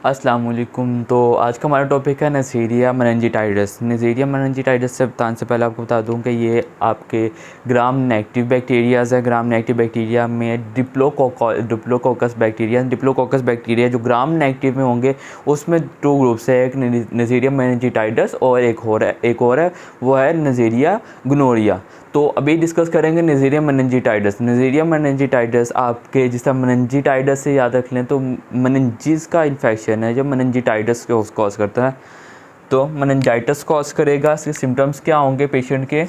अस्सलाम वालेकुम। तो आज का हमारा टॉपिक है नज़ीरिया मेनिंजिटाइटिस। नज़ीरिया मेनिंजिटाइटिस से बताने से पहले आपको बता दूं कि ये आपके ग्राम नेगेटिव बैक्टीरियाज़ है। ग्राम नेगेटिव बैक्टीरिया में डिप्लोकोकस बैक्टीरिया जो ग्राम नेगेटिव में होंगे उसमें टू ग्रुप्स है, एक नज़ीरिया मेनिंजिटाइटिस और एक और है वो है नज़ीरिया गोनोरिया। तो अभी डिस्कस करेंगे नज़ीरिया मेनिंजिटाइटिस। नज़ीरिया मेनिंजिटाइटिस आपके जिस तरह मेनिंजिटाइटिस से याद रख लें तो मेनिंजिस का इन्फेक्शन है जो मेनिंजिटाइटिस को कॉज करता है। तो मेनिंजाइटिस कॉज करेगा। इसके सिम्टम्स क्या होंगे पेशेंट के?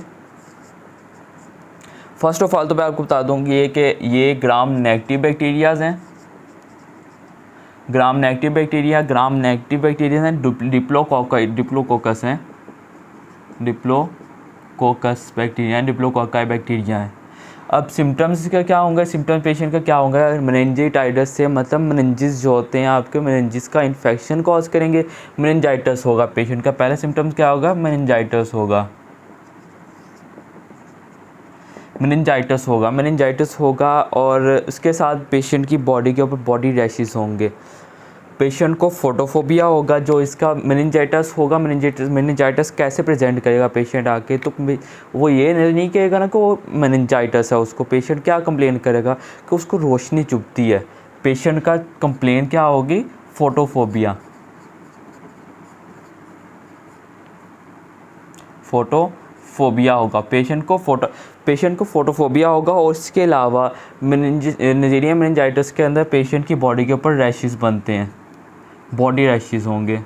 फर्स्ट ऑफ ऑल तो मैं आपको बता दूंगी कि ये ग्राम नेगेटिव बैक्टीरियाज हैं। ग्राम नेगेटिव बैक्टीरिया हैं डिप्लोकोकस हैं, डिप्लोकोकाई बैक्टीरिया है। अब सिम्टम्स का क्या होगा? सिम्टम पेशेंट का क्या होगा? मेनिंजाइटिस से मतलब मेनिंजिस जो होते हैं आपके मेनिंजिस का इन्फेक्शन कॉज करेंगे, मेनिंजाइटिस होगा। पेशेंट का पहला सिम्टम्स क्या होगा? मेनिंजाइटिस होगा और इसके साथ पेशेंट की बॉडी के ऊपर बॉडी रैशेस होंगे। पेशेंट को फोटोफोबिया होगा। जो इसका मेनिंजाइटिस होगा, मेनिंजाइटिस कैसे प्रेजेंट करेगा पेशेंट आके? तो वो ये नहीं कहेगा ना कि वो मेनिंजाइटिस है। उसको पेशेंट क्या कंप्लेन करेगा कि उसको रोशनी चुभती है। पेशेंट का कंप्लेन क्या होगी? फोटोफोबिया होगा। पेशेंट को फोटोफोबिया होगा। और इसके अलावा नज़ीरिया मेनिंजाइटिस के अंदर पेशेंट की बॉडी के ऊपर रैशेस बनते हैं, बॉडी रैशेस होंगे।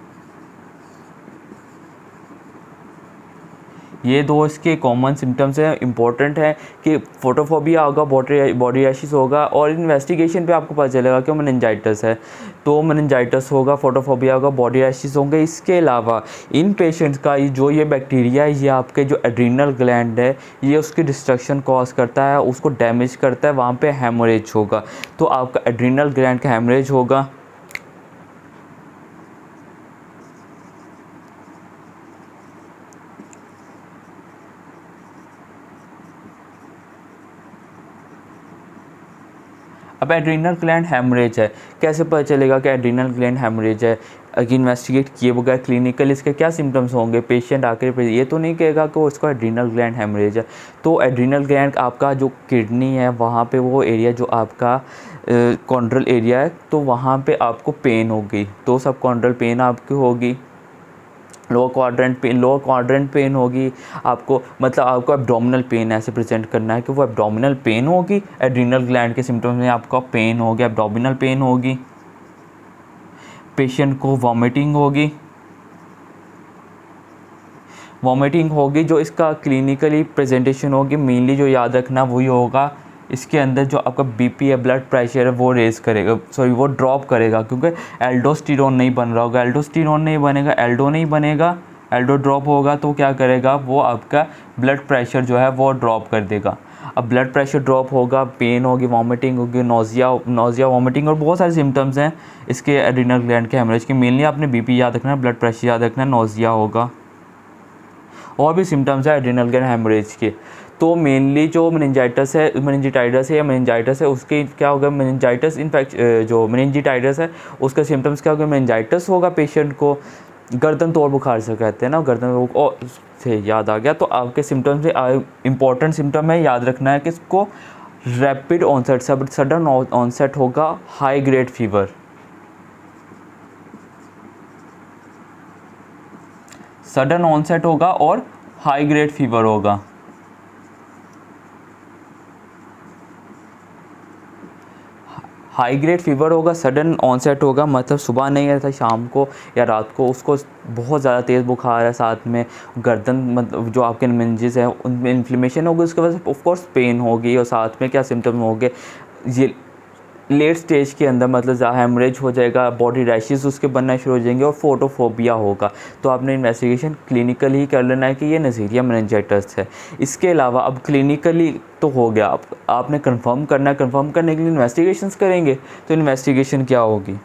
ये दो इसके कॉमन सिम्टम्स हैं। इंपॉर्टेंट है कि फोटोफोबिया होगा, बॉडी रैशेस होगा और इन्वेस्टिगेशन पे आपको पता चलेगा कि मेनिंजाइटिस है। तो मेनिंजाइटिस होगा, फोटोफोबिया होगा, बॉडी रैशेस होंगे। इसके अलावा इन पेशेंट्स का ये बैक्टीरिया है, ये आपके जो एड्रीनल ग्लैंड है ये उसकी डिस्ट्रक्शन कॉज करता है, उसको डैमेज करता है, वहाँ पे हेमोरेज होगा। तो आपका एड्रीनल ग्लैंड का हेमोरेज होगा। अब एड्रीनल ग्लैंड हेमरेज है, कैसे पता चलेगा कि एड्रीनल ग्लैंड हेमरेज है? अगर इन्वेस्टिगेट किए बगैर क्लिनिकल इसके क्या सिम्टम्स होंगे? पेशेंट आकर ये तो नहीं कहेगा कि उसको एड्रीनल ग्लैंड हेमरेज है। तो एड्रीनल ग्लैंड आपका जो किडनी है वहाँ पे वो एरिया जो आपका कॉन्ड्रल एरिया है, तो वहाँ पे आपको पेन होगी। तो सब कॉन्ड्रल पेन आपकी होगी, लोअर क्वाड्रेंट पेन होगी आपको, मतलब आपको एब्डोमिनल पेन ऐसे प्रेजेंट करना है कि वो एब्डोमिनल पेन होगी। एड्रीनल ग्लैंड के सिम्टम्स में आपका पेन होगी, एब्डोमिनल पेन होगी। पेशेंट को वॉमिटिंग होगी। जो इसका क्लिनिकली प्रेजेंटेशन होगी मेनली जो याद रखना वही होगा, इसके अंदर जो आपका बीपी है, ब्लड प्रेशर है वो वो ड्रॉप करेगा, क्योंकि एल्डोस्टेरोन नहीं बन रहा होगा। एल्डोस्टेरोन नहीं बनेगा, एल्डो ड्रॉप होगा तो क्या करेगा वो आपका ब्लड प्रेशर जो है वो ड्रॉप कर देगा। अब ब्लड प्रेशर ड्रॉप होगा, पेन होगी, वॉमिटिंग होगी, नोजिया वॉमिटिंग और बहुत सारे सिम्टम्स हैं इसके एड्रीनल ग्लैंड के हेमरेज के। मेनली आपने बीपी याद रखना है, ब्लड प्रेशर याद रखना है, नोजिया होगा और भी सिम्टम्स है एड्रीनल ग्लैंड हेमरेज के। तो मेनली जो मेनिंजाइटिस है उसके क्या होगा? जो मेनिंजाइटिस है उसका सिम्टम्स क्या होगा? मेनिंजाइटिस होगा। पेशेंट को गर्दन तोड़ बुखार से कहते हैं ना, गर्दन से याद आ गया। तो आपके सिम्टम्स से इम्पॉर्टेंट सिम्टम है, याद रखना है कि इसको रैपिड ऑनसेट, सडन ऑनसेट होगा, high grade fever, sudden onset होगा और हाई ग्रेड फीवर होगा। हाई ग्रेड फीवर होगा, सडन ऑनसेट होगा, मतलब सुबह नहीं रहता, शाम को या रात को उसको बहुत ज़्यादा तेज़ बुखार है, साथ में गर्दन मतलब जो आपके मेनिंजेस है उनमें इन्फ्लेमेशन होगी, उसके वजह से ऑफ कोर्स पेन होगी और साथ में क्या सिम्टम होंगे? ये लेट स्टेज के अंदर मतलब हेमरेज हो जाएगा, बॉडी रैशेस उसके बनना शुरू हो जाएंगे और फोटोफोबिया होगा। तो आपने इन्वेस्टिगेशन क्लिनिकली ही कर लेना है कि ये नज़ीरिया मेनिंजाइटिस है। इसके अलावा अब क्लिनिकली तो हो गया, आपने कंफर्म करना है। कंफर्म करने के लिए इन्वेस्टिगेशंस करेंगे। तो इन्वेस्टिगेशन क्या होगी?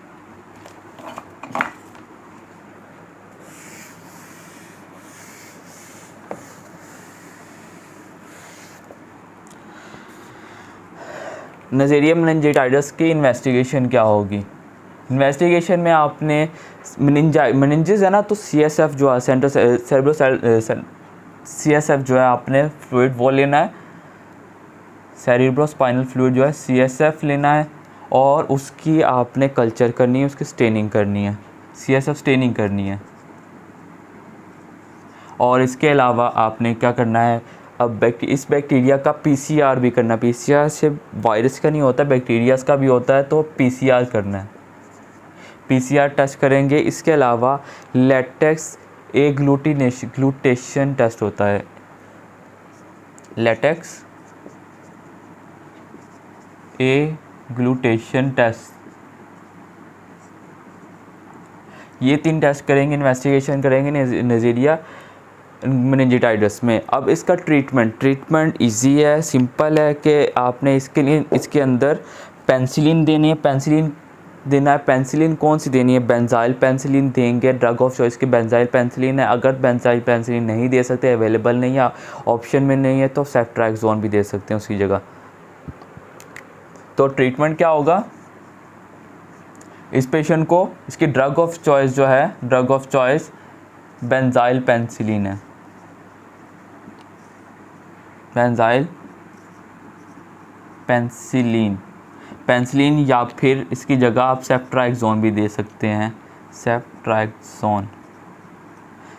नज़ीरिया मेनिंजाइटिस की इन्वेस्टिगेशन क्या होगी? इन्वेस्टिगेशन में आपने मेनिंजेस है ना, तो CSF जो है सेंट्रो सेरेब्रो CSF जो है आपने फ्लूइड वो लेना है, सेरेब्रो स्पाइनल फ्लूइड जो है CSF लेना है, और उसकी आपने कल्चर करनी है, उसकी स्टेनिंग करनी है, CSF स्टेनिंग करनी है। और इसके अलावा आपने क्या करना है, अब इस बैक्टीरिया का PCR भी करना। PCR से वायरस का नहीं होता, बैक्टीरियाज का भी होता है, तो PCR करना है, PCR टेस्ट करेंगे। इसके अलावा लेटेक्स ग्लूटेशन टेस्ट होता है, लेटेक्स ग्लूटेशन टेस्ट, ये 3 टेस्ट करेंगे, इन्वेस्टिगेशन करेंगे नेज़ेरिया मेनिंजाइटिस में। अब इसका ट्रीटमेंट इजी है, सिंपल है कि आपने इसके लिए इसके अंदर पेनिसिलिन देनी है, पेनिसिलिन देना है। पेनिसिलिन कौन सी देनी है, बेंजाइल पेनिसिलिन देंगे, ड्रग ऑफ चॉइस की बेंजाइल पेनिसिलिन है। अगर बेंजाइल पेनिसिलिन नहीं दे सकते, अवेलेबल नहीं है, ऑप्शन में नहीं है, तो सेफ्ट्रैक्सोन भी दे सकते हैं उसकी जगह। तो ट्रीटमेंट क्या होगा, इस पेशेंट को इसकी ड्रग ऑफ चॉइस जो है, drug of choice benzyl penicillin है, बेंजाइल पेनिसिलिन, या फिर इसकी जगह आप सेफ्ट्रैक्सोन भी दे सकते हैं,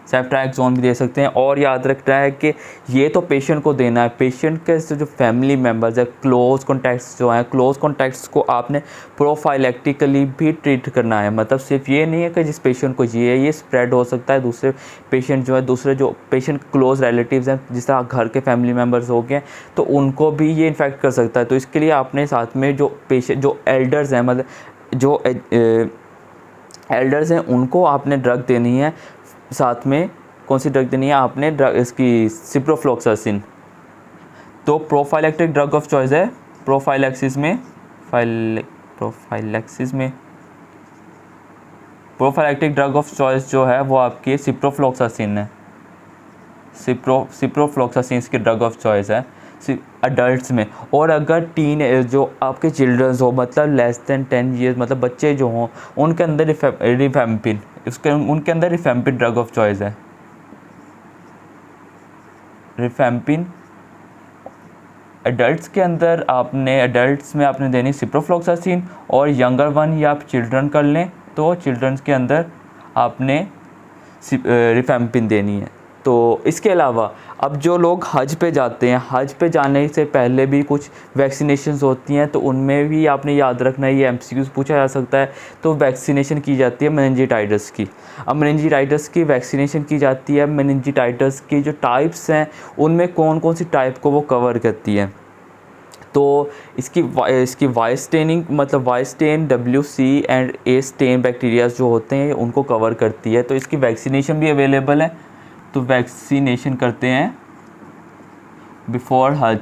सेफ्ट्रैक्सोन भी दे सकते हैं। और याद रखना है कि ये तो पेशेंट को देना है, पेशेंट के जो फैमिली मेम्बर्स है, क्लोज कॉन्टैक्ट्स जो हैं, क्लोज कॉन्टैक्ट्स को आपने प्रोफाइलेक्टिकली भी ट्रीट करना है। मतलब सिर्फ ये नहीं है कि जिस पेशेंट को ये स्प्रेड हो सकता है, दूसरे पेशेंट जो है, दूसरे जो पेशेंट क्लोज रिलेटिव्स हैं, जिस तरह घर के फैमिली मेम्बर्स हो गए, तो उनको भी ये इन्फेक्ट कर सकता है। तो इसके लिए आपने साथ में जो पेशेंट जो एल्डर्स हैं, मतलब जो एल्डर्स हैं, उनको आपने ड्रग देनी है। साथ में कौन सी ड्रग देनी है आपने, ड्रग इसकी सिप्रोफ्लॉक्सासिन। तो प्रोफाइलेक्टिक ड्रग ऑफ चॉइस है, प्रोफाइलेक्सिस में प्रोफाइलेक्टिक ड्रग ऑफ चॉइस जो है वो आपकी सिप्रोफ्लॉक्सासिन है, सिप्रोफ्लॉक्सासिन की ड्रग ऑफ चॉइस है अडल्ट्स में। और अगर जो आपके चिल्ड्रंस हो, मतलब लेस देन 10 ईयर्स, मतलब बच्चे जो हों, उनके अंदर रिफेम्पिन, उनके अंदर रिफेम्पिन ड्रग ऑफ चॉइस है, रिफेम्पिन। एडल्ट्स के अंदर एडल्ट्स में आपने देनी सिप्रोफ्लॉक्सासिन, और यंगर वन या आप चिल्ड्रन कर लें तो चिल्ड्रंस के अंदर आपने रिफेम्पिन देनी है। तो इसके अलावा अब जो लोग हज पे जाते हैं, हज पे जाने से पहले भी कुछ वैक्सीनेशंस होती हैं, तो उनमें भी आपने याद रखना है, ये MCQs पूछा जा सकता है। तो वैक्सीनेशन की जाती है मेनिंजाइटिस की। अब मेनिंजाइटिस की वैक्सीनेशन की जाती है, मेनिंजाइटिस की जो टाइप्स हैं उनमें कौन कौन सी टाइप को वो कवर करती है। तो इसकी वाई स्टेनिंग, मतलब Y stain, WC and A stain bacterias जो होते हैं उनको कवर करती है। तो इसकी वैक्सीनेशन भी अवेलेबल है, तो वैक्सीनेशन करते हैं बिफोर हज।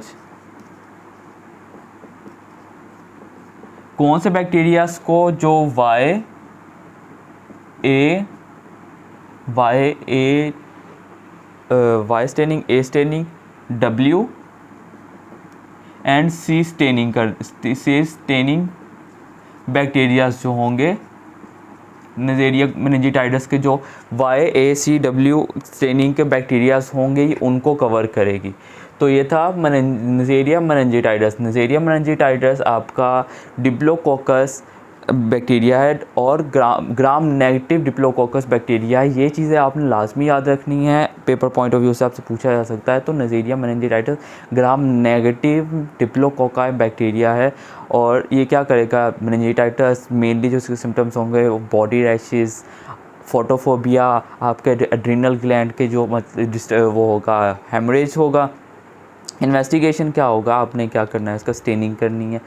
कौन से बैक्टीरियाज को, जो Y staining, A staining, W and C staining bacterias जो होंगे, नेज़ेरिया मेनिंजाइटिस के जो YACW स्टेनिंग के बैक्टीरियाज होंगे, उनको कवर करेगी। तो ये था नेज़ेरिया मेनिंजाइटिस आपका डिप्लोकोकस बैक्टीरिया है, और ग्राम नेगेटिव डिप्लोकोकस बैक्टीरिया है। ये चीज़ें आपने लाजमी याद रखनी है, पेपर पॉइंट ऑफ व्यू से आपसे पूछा जा सकता है। तो Neisseria meningitis gram negative diplococci bacteria है, और ये क्या करेगा, मेनिंजाइटिस मेनली जो इसके सिम्टम्स होंगे वो बॉडी रैशेस, फोटोफोबिया, आपके एड्रिनल ग्लैंड के जो मतलब वो होगा, हेमरेज होगा। इन्वेस्टिगेशन क्या होगा, आपने क्या करना है, इसका स्टेनिंग करनी है,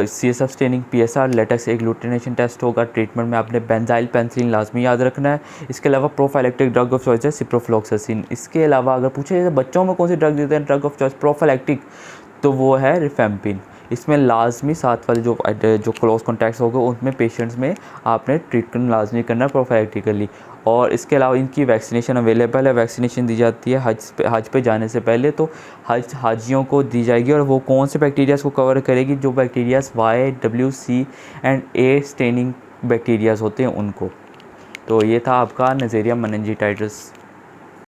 CSF staining, PSR, latex agglutination test होगा। ट्रीटमेंट में आपने बेंजाइल पेनिसिलिन लाजमी याद रखना है। इसके अलावा प्रोफाइलेक्टिक ड्रग ऑफ चॉइस है सिप्रोफ्लॉक्सासिन। इसके अलावा अगर पूछे जाए बच्चों में कौन सी ड्रग देते हैं ड्रग ऑफ चॉइस प्रोफाइलेक्टिक, तो वो है रिफेम्पिन। इसमें लाजमी साथ वाले जो क्लोज कॉन्टैक्ट्स होगा उनमें पेशेंट्स में आपने ट्रीटमेंट लाजमी करना प्रोफाइलेक्टिकली। और इसके अलावा इनकी वैक्सीनेशन अवेलेबल है, वैक्सीनेशन दी जाती है हज पे जाने से पहले। तो हाजियों को दी जाएगी, और वो कौन से बैक्टीरियाज़ को कवर करेगी, जो bacterias YWC and A staining bacterias होते हैं उनको। तो ये था आपका नेज़ेरिया मेनिंजाइटिस।